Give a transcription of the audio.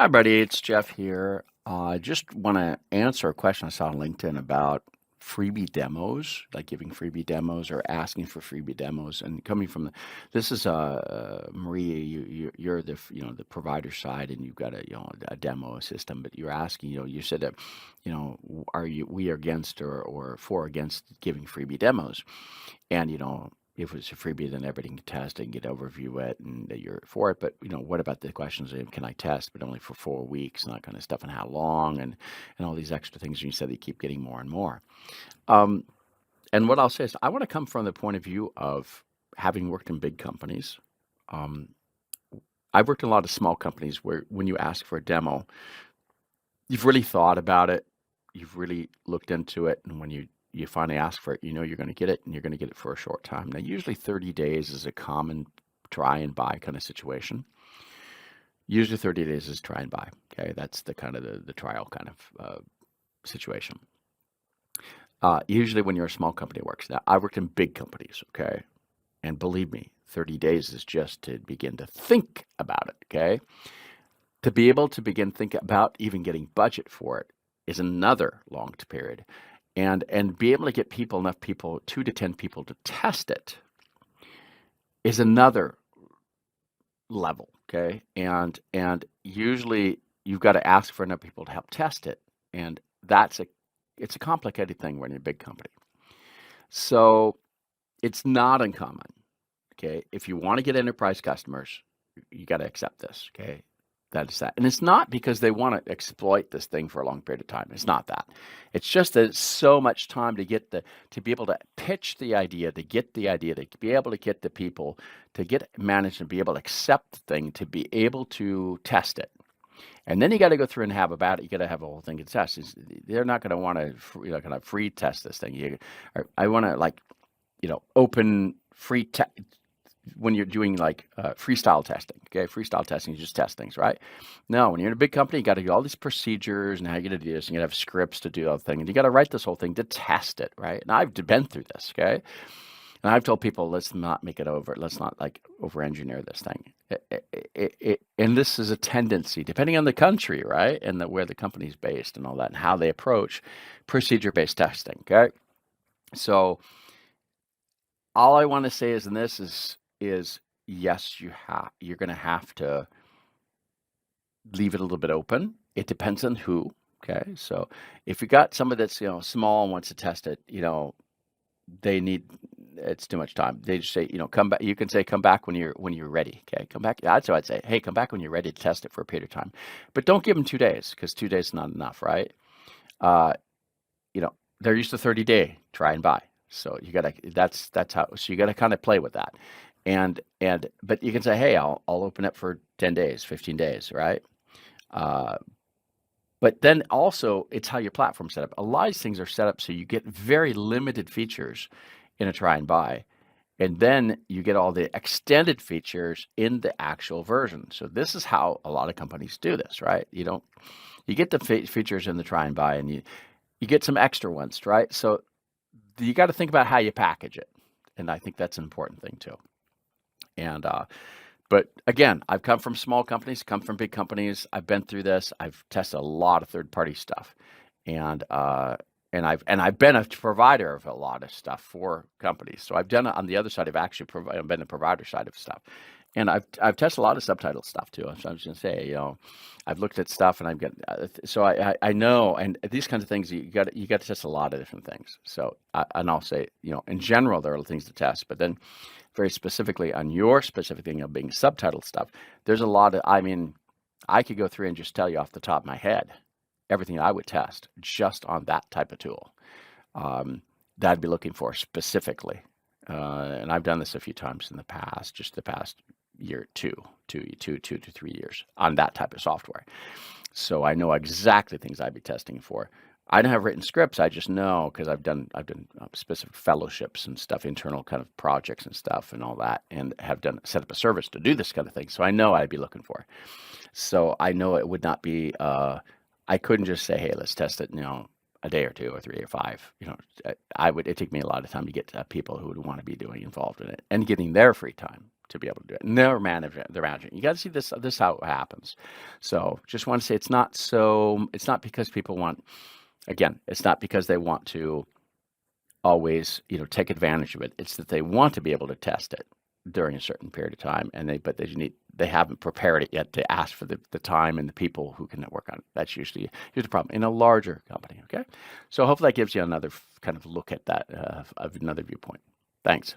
Hi, buddy. It's Jeff here. I just want to answer a question I saw on LinkedIn about freebie demos, like giving freebie demos or asking for freebie demos. And coming from this is Maria. You're the the provider side, and you've got a demo system. But you're asking, you said that, are we are against or for against giving freebie demos? And, if it's a freebie, then everybody can test and get overview it and that you're for it. But, what about the questions of can I test, but only for 4 weeks and that kind of stuff and how long and all these extra things. And you said they keep getting more and more. Um, and what I'll say is I want to come from the point of view of having worked in big companies. Um, I've worked in a lot of small companies where when you ask for a demo, you've really thought about it. You've really looked into it. And when you finally ask for it, you're going to get it and you're going to get it for a short time. Now, usually 30 days is a common try and buy kind of situation. Usually 30 days is try and buy. Okay. That's the kind of the trial kind of situation. Usually when you're a small company, it works. Now, I worked in big companies. Okay. And believe me, 30 days is just to begin to think about it. Okay. To be able to begin thinking about even getting budget for it is another long period. And be able to get enough people, 2 to 10 people to test it is another level, okay? And usually you've got to ask for enough people to help test it, and it's a complicated thing when you're a big company. So it's not uncommon, okay? If you want to get enterprise customers, you got to accept this, okay? That is that. And it's not because they want to exploit this thing for a long period of time. It's not that. It's just that it's so much time to to be able to pitch the idea, to get the idea, to be able to get the people, to get managed and be able to accept the thing, to be able to test it. And then you got to go through and have about it. You got to have a whole thing to test. They're not going to want to, kind of free test this thing. I want to open free when you're doing freestyle testing. Okay, freestyle testing is just test things, right? No, when you're in a big company, you got to do all these procedures and how you got to do this, and you got to have scripts to do the whole thing, and you got to write this whole thing to test it, right? And I've been through this, okay, and I've told people, let's not make it over, let's not over engineer this thing. And this is a tendency, depending on the country, right, and where the company's based and all that, and how they approach procedure-based testing. Okay, so all I want to say is, and this is yes, you're going to have to leave it a little bit open. It depends on who. Okay, so if you got somebody that's small and wants to test it, it's too much time. They just say come back. You can say come back when you're ready. Okay, come back. That's what I'd say. Hey, come back when you're ready to test it for a period of time, but don't give them 2 days because 2 days is not enough, right? Uh, they're used to 30-day try and buy. So you gotta that's how so you gotta kind of play with that. And but you can say, hey, I'll open it for 10 days, 15 days, right? Uh, but then also it's how your platform's set up. A lot of these things are set up so you get very limited features in a try and buy. And then you get all the extended features in the actual version. So this is how a lot of companies do this, right? You get the features in the try and buy, and you get some extra ones, right? So you got to think about how you package it, and I think that's an important thing too. And but again, I've come from small companies, come from big companies. I've been through this. I've tested a lot of third-party stuff, and I've been a provider of a lot of stuff for companies. So I've done it on the other side. I've been the provider side of stuff, and I've tested a lot of subtitle stuff too. So I was going to say, I've looked at stuff, and I've got so I know, and these kinds of things you got to test a lot of different things. So and I'll say, in general there are things to test, but then very specifically on your specific thing of being subtitle stuff, there's a lot of. I mean, I could go through and just tell you off the top of my head everything I would test just on that type of tool that I'd be looking for specifically. And I've done this a few times in the past, just the past year, two to 3 years on that type of software. So I know exactly things I'd be testing for. I don't have written scripts. I just know because I've done specific fellowships and stuff, internal kind of projects and stuff and all that, and have set up a service to do this kind of thing. So I know I'd be looking for. So I know it would not be. I couldn't just say, hey, let's test it. A day or 2 or 3 or 5. It'd take me a lot of time to get people who would want to be involved in it and getting their free time to be able to do it. And they're managing. You got to see this. This is how it happens. So just want to say it's not because people want. Again, it's not because they want to always take advantage of it. It's that they want to be able to test it during a certain period of time, and they haven't prepared it yet to ask for the time and the people who can work on it. That's usually the problem in a larger company. Okay, so hopefully that gives you another kind of look at that of another viewpoint. Thanks.